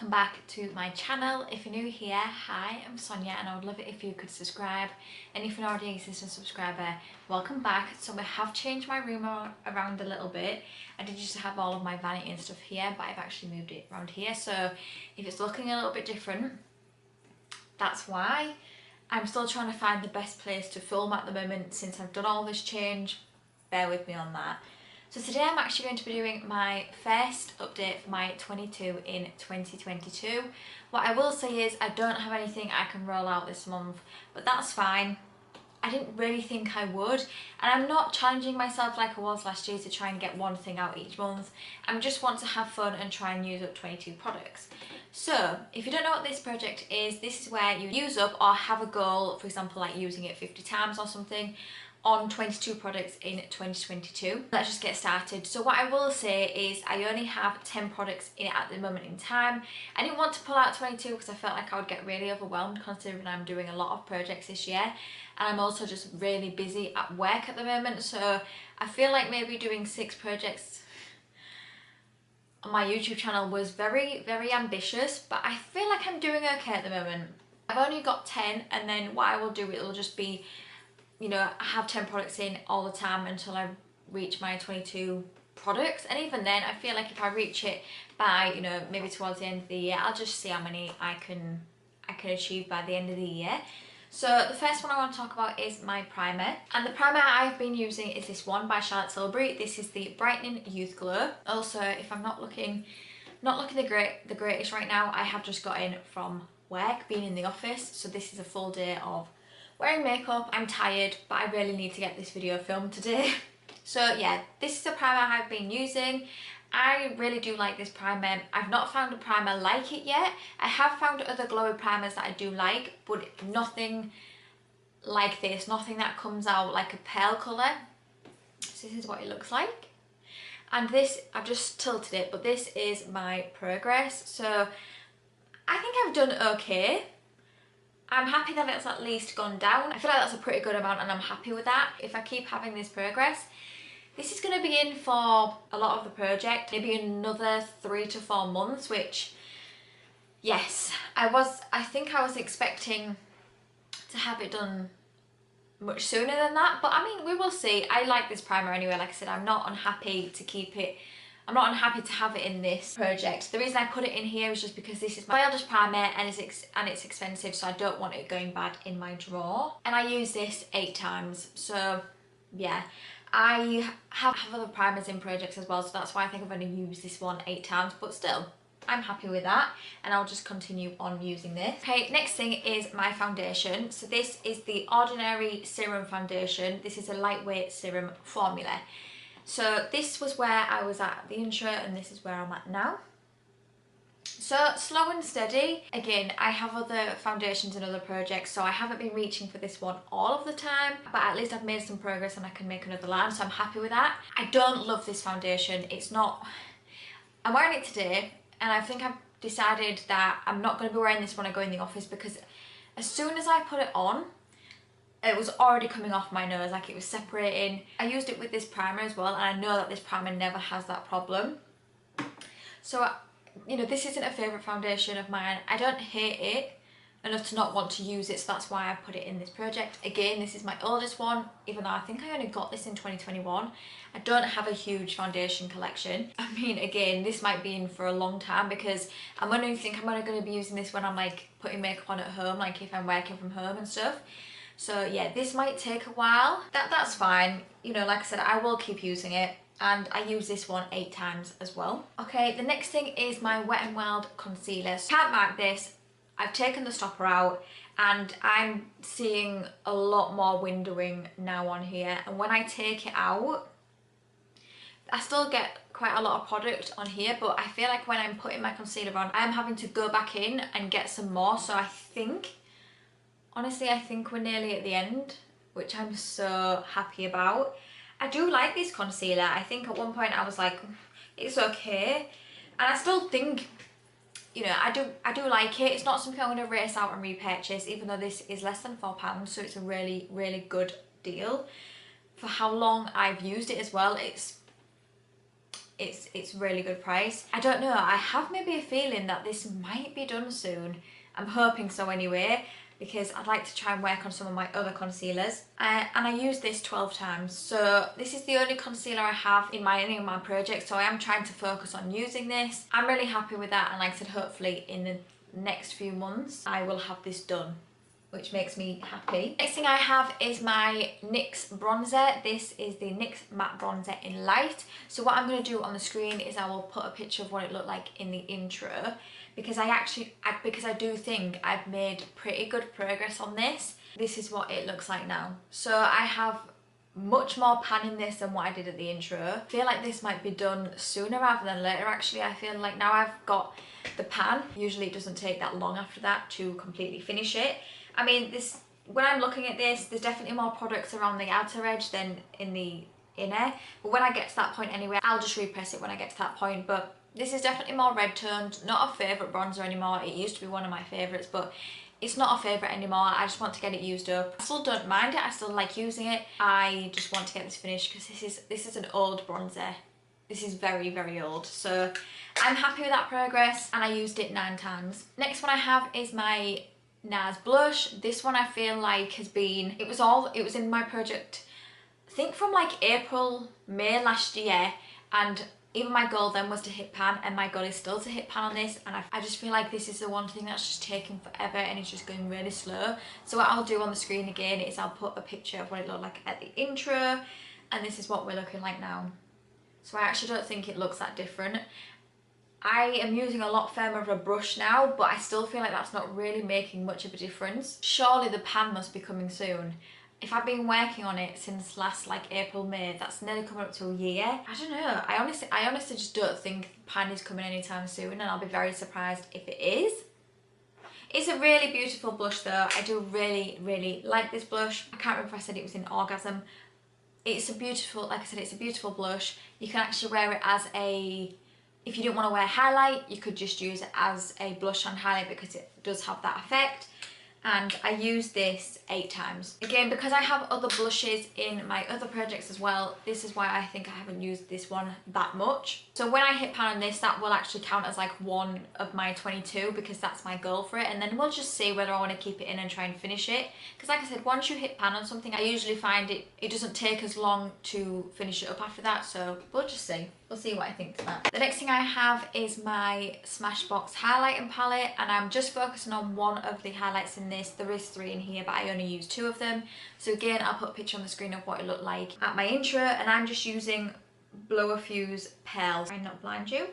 welcome back to my channel. If you're new here, hi, I'm Sonia and I would love it if you could subscribe, and if you're already an existing subscriber, welcome back. So I have changed my room around a little bit. I did used to have all of my vanity and stuff here, but I've actually moved it around here, so if it's looking a little bit different, that's why. I'm still trying to find the best place to film at the moment since I've done all this change. Bear with me on that. So today I'm actually going to be doing my first update for my 22 in 2022. What I will say is I don't have anything I can roll out this month, but that's fine. I didn't really think I would, and I'm not challenging myself like I was last year to try and get one thing out each month. I just want to have fun and try and use up 22 products. So if you don't know what this project is, this is where you use up or have a goal, for example like using it 50 times or something, on 22 products in 2022. Let's just get started. So what I will say is I only have 10 products in it at the moment in time. I didn't want to pull out 22 because I felt like I would get really overwhelmed considering I'm doing a lot of projects this year, and I'm also just really busy at work at the moment. So I feel like maybe doing 6 projects on my YouTube channel was very ambitious, but I feel like I'm doing okay at the moment. I've only got 10, and then what I will do, it'll just be, you know, I have 10 products in all the time until I reach my 22 products. And even then, I feel like if I reach it by, you know, maybe towards the end of the year, I'll just see how many I can achieve by the end of the year. So the first one I want to talk about is my primer, and the primer I've been using is this one by Charlotte Tilbury. This is the Brightening Youth Glow. Also, if I'm not looking the greatest right now, I have just got in from work, being in the office, so this is a full day of wearing makeup. I'm tired, but I really need to get this video filmed today. So yeah, this is the primer I've been using. I really do like this primer. I've not found a primer like it yet. I have found other glowy primers that I do like, but nothing like this, nothing that comes out like a pale colour. So this is what it looks like. And this, I've just tilted it, but this is my progress. So I think I've done okay. I'm happy that it's at least gone down. I feel like that's a pretty good amount and I'm happy with that. If I keep having this progress, this is going to be in for a lot of the project, maybe another 3 to 4 months, which, yes, I think I was expecting to have it done much sooner than that, but I mean, we will see. I like this primer anyway. Like I said, I'm not unhappy to keep it. I'm not unhappy to have it in this project. The reason I put it in here is just because this is my eldest primer and it's expensive, so I don't want it going bad in my drawer. And I use this 8 times, so yeah. I have other primers in projects as well, so that's why I think I've only used this one 8 times, but still, I'm happy with that, and I'll just continue on using this. Okay, next thing is my foundation. So this is the Ordinary Serum Foundation. This is a lightweight serum formula. So this was where I was at the intro, and this is where I'm at now. So slow and steady. Again, I have other foundations and other projects, so I haven't been reaching for this one all of the time, but at least I've made some progress and I can make another line, so I'm happy with that. I don't love this foundation. It's not... I'm wearing it today, and I think I've decided that I'm not going to be wearing this when I go in the office, because as soon as I put it on, it was already coming off my nose, like it was separating. I used it with this primer as well, and I know that this primer never has that problem. So, you know, this isn't a favourite foundation of mine. I don't hate it enough to not want to use it, so that's why I put it in this project. Again, this is my oldest one, even though I think I only got this in 2021. I don't have a huge foundation collection. I mean, again, this might be in for a long time, because I'm only going to be using this when I'm like putting makeup on at home, like if I'm working from home and stuff. So yeah, this might take a while. That's fine. You know, like I said, I will keep using it, and I use this one 8 times as well. Okay, the next thing is my Wet n Wild concealer. So can't mark this. I've taken the stopper out, and I'm seeing a lot more windowing now on here, and when I take it out, I still get quite a lot of product on here, but I feel like when I'm putting my concealer on, I'm having to go back in and get some more. So I think, honestly, I think we're nearly at the end, which I'm so happy about. I do like this concealer. I think at one point I was like, it's okay. And I still think, you know, I do like it. It's not something I'm going to race out and repurchase, even though this is less than £4, so it's a really good deal. For how long I've used it as well, it's really good price. I don't know, I have maybe a feeling that this might be done soon. I'm hoping so anyway, because I'd like to try and work on some of my other concealers. And I use this 12 times. So this is the only concealer I have in any of my projects. So I am trying to focus on using this. I'm really happy with that. And like I said, hopefully in the next few months, I will have this done, which makes me happy. Next thing I have is my NYX bronzer. This is the NYX matte bronzer in light. So what I'm going to do on the screen is I will put a picture of what it looked like in the intro, because I do think I've made pretty good progress on this. This is what it looks like now. So I have much more pan in this than what I did at the intro. I feel like this might be done sooner rather than later actually. I feel like now I've got the pan, usually it doesn't take that long after that to completely finish it. I mean, this, when I'm looking at this, there's definitely more products around the outer edge than in the inner. But when I get to that point anyway, I'll just repress it when I get to that point. But this is definitely more red toned, not a favourite bronzer anymore. It used to be one of my favourites, but it's not a favourite anymore. I just want to get it used up. I still don't mind it, I still like using it. I just want to get this finished because this is an old bronzer. This is very, very old. So I'm happy with that progress, and I used it 9 times. Next one I have is my NARS blush. This one I feel like has been, it was in my project, I think from like April, May last year, and even my goal then was to hit pan, and my goal is still to hit pan on this, and I just feel like this is the one thing that's just taking forever and it's just going really slow. So what I'll do on the screen again is I'll put a picture of what it looked like at the intro, and this is what we're looking like now. So I actually don't think it looks that different. I am using a lot firmer of a brush now, but I still feel like that's not really making much of a difference. Surely the pan must be coming soon. If I've been working on it since last like April, May, that's nearly coming up to a year. I don't know, I honestly just don't think the pan is coming anytime soon, and I'll be very surprised if it is. It's a really beautiful blush though. I do really, really like this blush. I can't remember if I said it was in Orgasm. It's a beautiful, like I said, it's a beautiful blush. You can actually wear it as a, if you didn't want to wear highlight, you could just use it as a blush on highlight because it does have that effect. And I use this 8 times. Again, because I have other blushes in my other projects as well, this is why I think I haven't used this one that much. So when I hit pan on this, that will actually count as like one of my 22, because that's my goal for it. And then we'll just see whether I want to keep it in and try and finish it. Because like I said, once you hit pan on something, I usually find it doesn't take as long to finish it up after that. So we'll just see. We'll see what I think to that. The next thing I have is my Smashbox highlighting palette, and I'm just focusing on one of the highlights in this. There is 3 in here, but I only use 2 of them. So again, I'll put a picture on the screen of what it looked like at my intro, and I'm just using Blow Fuse Pearls. I'm not blind you.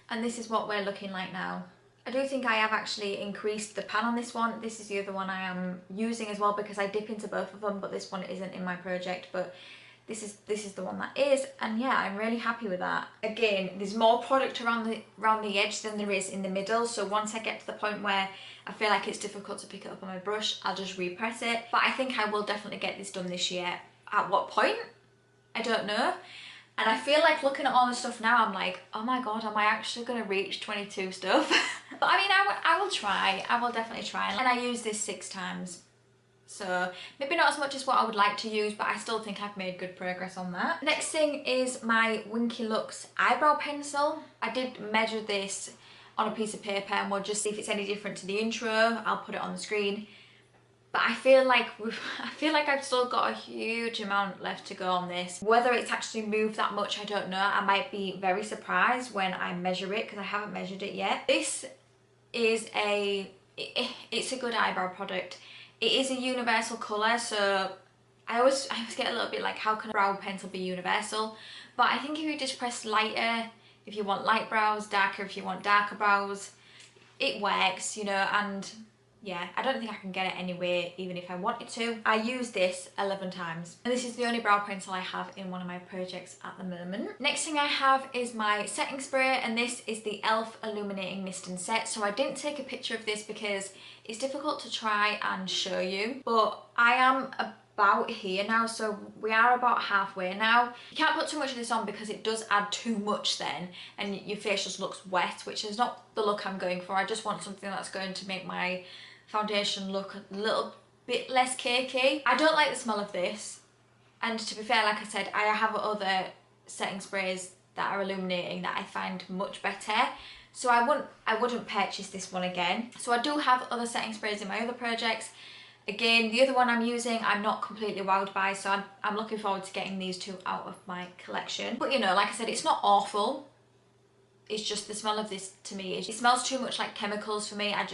And this is what we're looking like now. I do think I have actually increased the pan on this one. This is the other one I am using as well, because I dip into both of them, but this one isn't in my project. But this is the one that is, and yeah, I'm really happy with that. Again, there's more product around the edge than there is in the middle, so once I get to the point where I feel like it's difficult to pick it up on my brush, I'll just repress it. But I think I will definitely get this done this year. At what point? I don't know. And I feel like looking at all the stuff now, I'm like, oh my god, am I actually going to reach 22 stuff? But I mean, I will try. I will definitely try. And I use this 6 times. So maybe not as much as what I would like to use, but I still think I've made good progress on that. Next thing is my Winky Lux eyebrow pencil. I did measure this on a piece of paper, and we'll just see if it's any different to the intro. I'll put it on the screen. But I feel like I've still got a huge amount left to go on this. Whether it's actually moved that much, I don't know. I might be very surprised when I measure it, because I haven't measured it yet. This is it's a good eyebrow product. It is a universal colour, so I always get a little bit like, how can a brow pencil be universal? But I think if you just press lighter, if you want light brows, darker if you want darker brows, it works, you know. And yeah, I don't think I can get it anyway, even if I wanted to. I use this 11 times. And this is the only brow pencil I have in one of my projects at the moment. Next thing I have is my setting spray, and this is the e.l.f. Illuminating Mist and Set. So I didn't take a picture of this because it's difficult to try and show you, but I am about here now, so we are about halfway now. You can't put too much of this on because it does add too much then, and your face just looks wet, which is not the look I'm going for. I just want something that's going to make my foundation look a little bit less cakey. I don't like the smell of this, and to be fair, like I said, I have other setting sprays that are illuminating that I find much better. So I wouldn't purchase this one again. So I do have other setting sprays in my other projects. Again, the other one I'm using, I'm not completely wowed by, so I'm looking forward to getting these two out of my collection. But you know, like I said, it's not awful. It's just the smell of this to me, it smells too much like chemicals for me. I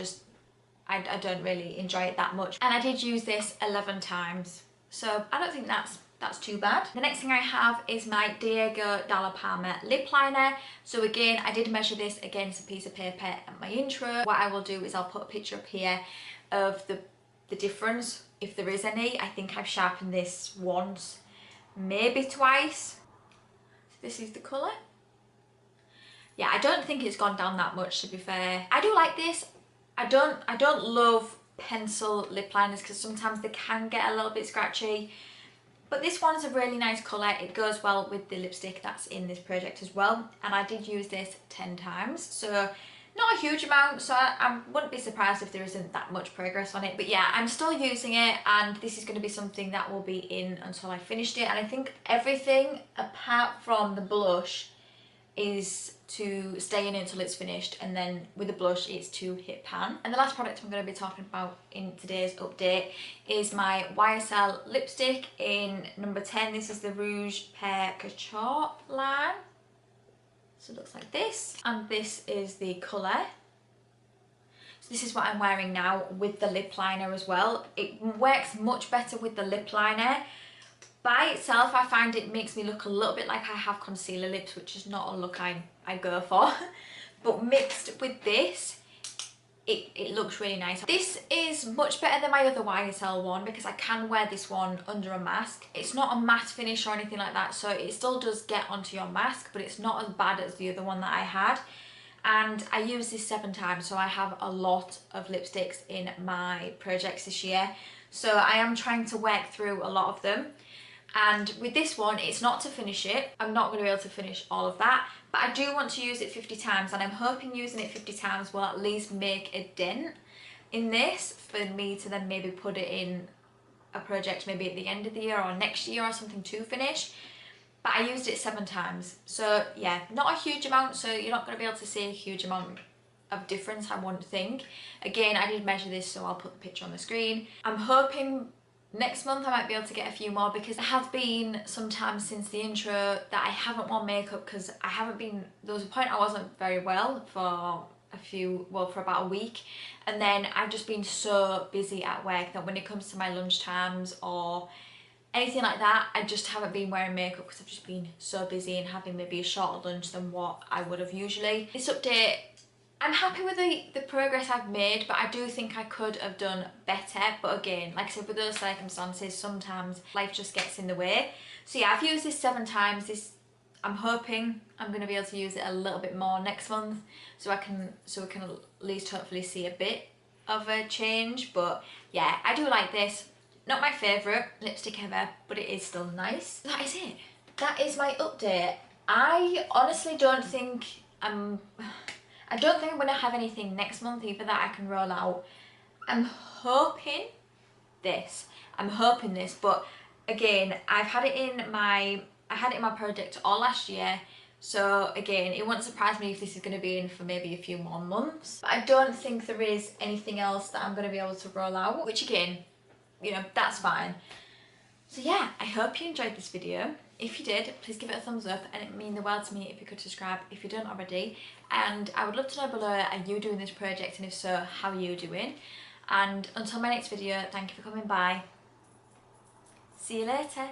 don't really enjoy it that much. And I did use this 11 times, so I don't think that's too bad. The next thing I have is my Diego Dalla Palma lip liner. So again, I did measure this against a piece of paper at my intro. What I will do is I'll put a picture up here of the difference, if there is any. I think I've sharpened this once, maybe twice. So this is the colour. Yeah, I don't think it's gone down that much, to be fair. I do like this. I don't love pencil lip liners because sometimes they can get a little bit scratchy. But this one's a really nice colour. It goes well with the lipstick that's in this project as well. And I did use this 10 times. So not a huge amount, so I wouldn't be surprised if there isn't that much progress on it. But yeah, I'm still using it, and this is going to be something that will be in until I finished it. And I think everything apart from the blush is to stay in until it's finished, and then with the blush it's to hit pan. And the last product I'm going to be talking about in today's update is my YSL lipstick in number 10. This is the Rouge Pear Couture line. So it looks like this, and this is the colour. So this is what I'm wearing now with the lip liner as well. It works much better with the lip liner. By itself, I find it makes me look a little bit like I have concealer lips, which is not a look I go for. But mixed with this, it looks really nice. This is much better than my other YSL one because I can wear this one under a mask. It's not a matte finish or anything like that, so it still does get onto your mask, but it's not as bad as the other one that I had. And I used this 7 times, so I have a lot of lipsticks in my projects this year. So I am trying to work through a lot of them. And with this one, it's not to finish it. I'm not going to be able to finish all of that, but I do want to use it 50 times, and I'm hoping using it 50 times will at least make a dent in this for me to then maybe put it in a project maybe at the end of the year or next year or something to finish. But I used it 7 times, so yeah, not a huge amount, so you're not going to be able to see a huge amount of difference, I wouldn't think. Again, I did measure this, so I'll put the picture on the screen. I'm hoping next month I might be able to get a few more, because it has been some time since the intro that I haven't worn makeup because there was a point I wasn't very well for for about a week, and then I've just been so busy at work that when it comes to my lunch times or anything like that, I just haven't been wearing makeup because I've just been so busy and having maybe a shorter lunch than what I would have usually. This update, I'm happy with the progress I've made, but I do think I could have done better. But again, like I said, with those circumstances, sometimes life just gets in the way. So yeah, I've used this 7 times. I'm hoping I'm going to be able to use it a little bit more next month, so we can at least hopefully see a bit of a change. But yeah, I do like this. Not my favourite lipstick ever, but it is still nice. That is it. That is my update. I honestly don't think I'm going to have anything next month either that I can roll out. I'm hoping this, but again, I had it in my project all last year, so again, it won't surprise me if this is going to be in for maybe a few more months. But I don't think there is anything else that I'm going to be able to roll out, which again, you know, that's fine. So yeah, I hope you enjoyed this video. If you did, please give it a thumbs up, and it would mean the world to me if you could subscribe if you don't already. And I would love to know below, are you doing this project, and if so, how are you doing? And until my next video, thank you for coming by. See you later.